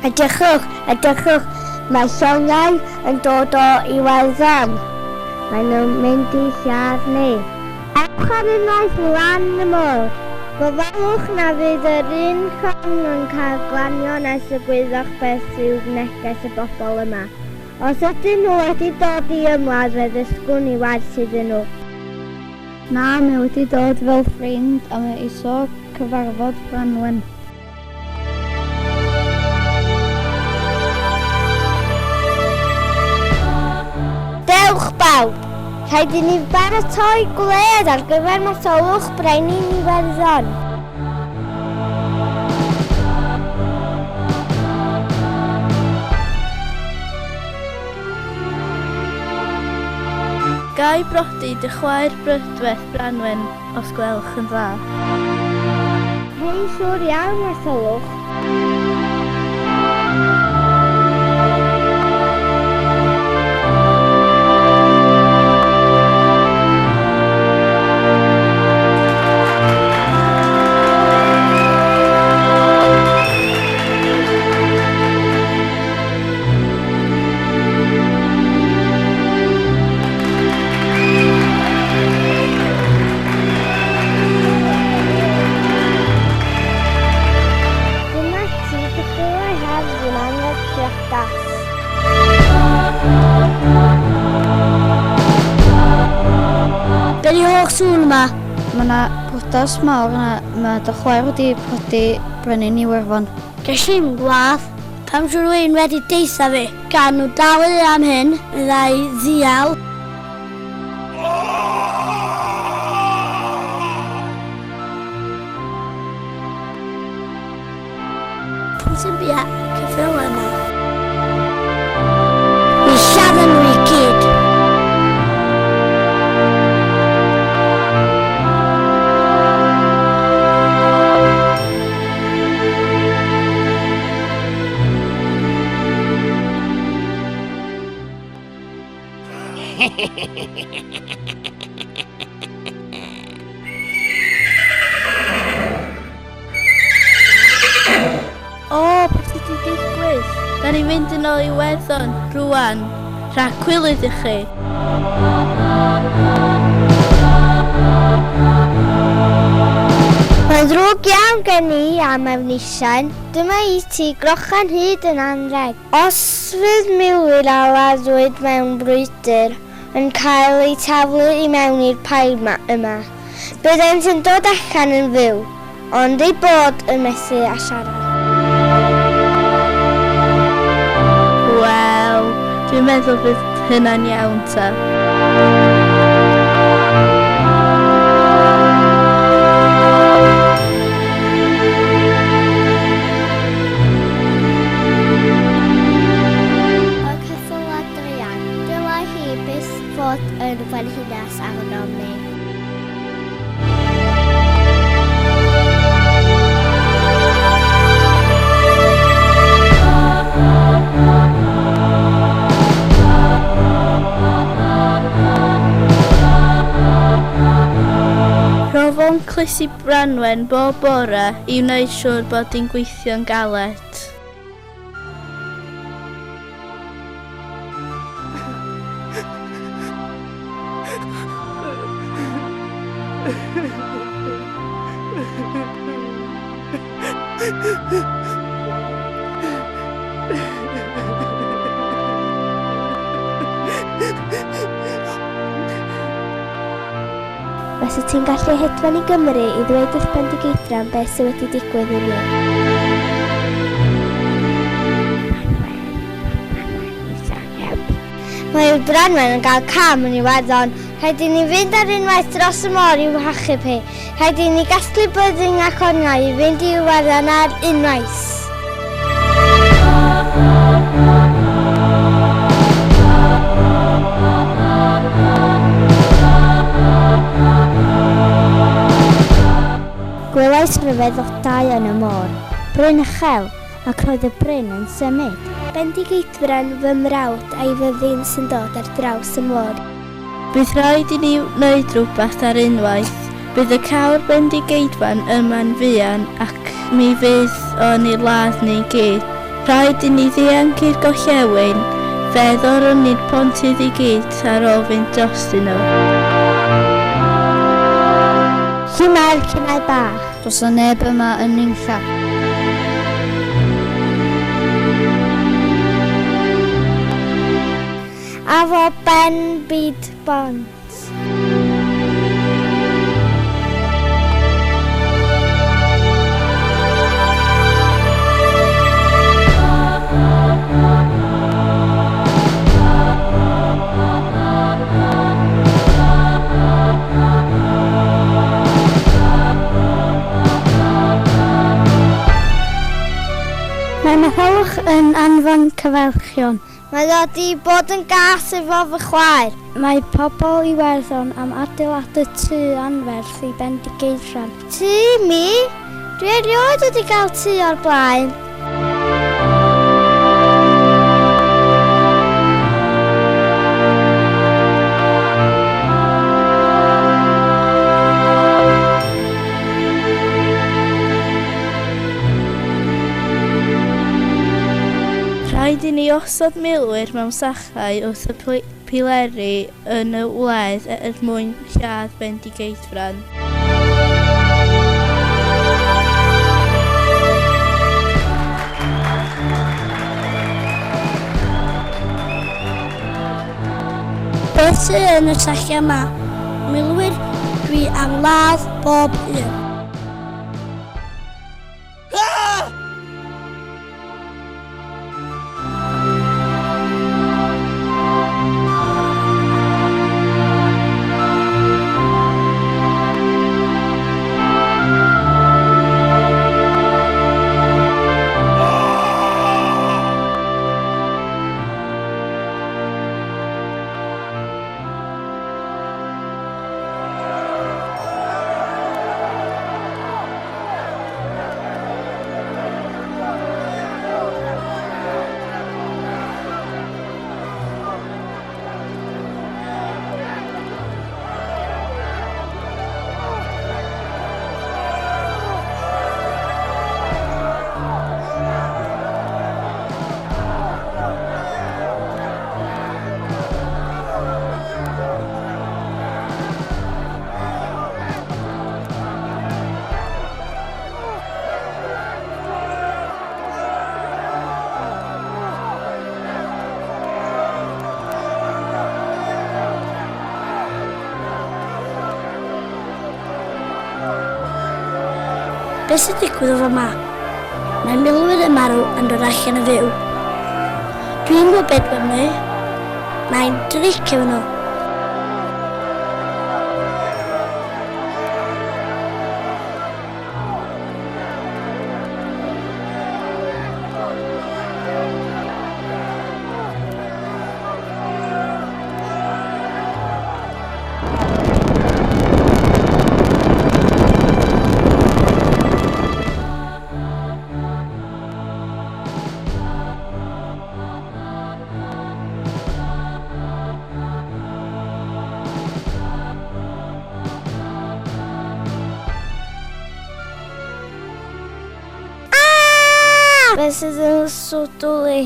Edrychwch, mae llongau yn dod o Iwerddon. Maen nhw'n mynd I lladd ni. Ewch ar unwaith lan y môr. Gofalwch na fydd yr un llong yn cael glanio nes y gwyddwch beth yw neges y bobl yma. Os ydyn nhw wedi dod I ymladd, fe ddysgwn I werth iddyn nhw. Na, mae wedi dod fel ffrind a mae isio cyfarfod Branwen. Dewch bawb! Rhaid I ni baratoi gwledd ar gyfer masolwch brenin Iwerddon. Gai brodi dy chwaer brydweth Branwen os gwelwch yn dda. Hei, siwr iawn masolwch. Be di holl sŵn yma? Mae yna brwdas mawr yna. Mae dy chwaer wedi prodi brenin Iwerddon. Ges i'n gwaith, pam siwr rwy'n wedi deitha fi. Gan nhw dalu am hyn, byddai ddial. Pwy sy'n bia cyffil yma? Mi siarad nhw I gyd. O, beth ydi digwydd? Da ni'n mynd yn ôl Iwerddon rwan. Rha cwilydd I chi. Mae'n ddrwg iawn gen I am Efnisien. Dyma I ti grochan hyd yn anreg. Os fydd milwyr a laddwyd mewn brwydr yn cael eu taflu I mewn i'r pair yma, byddent yn dod allan yn fyw, ond ei bod yn methu a siarad. Wel, dwi'n meddwl bydd hynna'n iawn ta. Yn frenhines arnom ni. Rhofon clusi Branwen bob bore I wneud siŵr bod hi'n gweithio'n galed. Fysa ti'n gallu hedfan I Gymru I ddweud wrth Bendigeidfran beth sydd wedi digwydd I ni. Mae Branwen yn cael cam yn Iwerddon. Rhaid I ni fynd ar unwaith dros y môr I wachub hi. Rhaid I ni gasglu bydding a cornau I fynd I Iwerddon ar unwaith. Gwelais ryfedd o dau yn y môr, bryn uchel, ac roedd y bryn yn symud. Bendigeidfran fy mrawd a'i fyddin sy'n dod ar draws y môr. Bydd rhaid I ni wneud rhywbeth ar unwaith. Bydd y cawr Bendigeidfran yma'n fuan ac mi fydd o'n I ladd ni gyd. Rhaid i ni ddianc i'r gorllewin, feddwl o'n ni'r pontydd i gyd ar ôl fynd drostyn nhw. Lle mae'r cynnau bach? Does o neb yma yn nunlla. A fo ben byd bont. Mae Matholwch yn anfon cyfelchion. Mae dod i bod yn gas efo fy chwaer. Mae pobl Iwerddon am adeiladu tŷ anferth i Bendigeidfran. Tŷ mi? Dwi erioed wedi cael tŷ o'r blaen. Rhaid i ni osod milwyr mewn sachau wrth y pileri yn y wledd mwyn lladd Bendigeidfran. Beth sydd yn y sachau yma? Milwyr dwi am ladd bob un. Beth sy'n digwydd o yma? Mae milwyr yn marw yn dod allan y fyw. Dwi'n gwybod beth mae'n nhw. Mae'n dricio nhw. Beth sydd yn sodoli?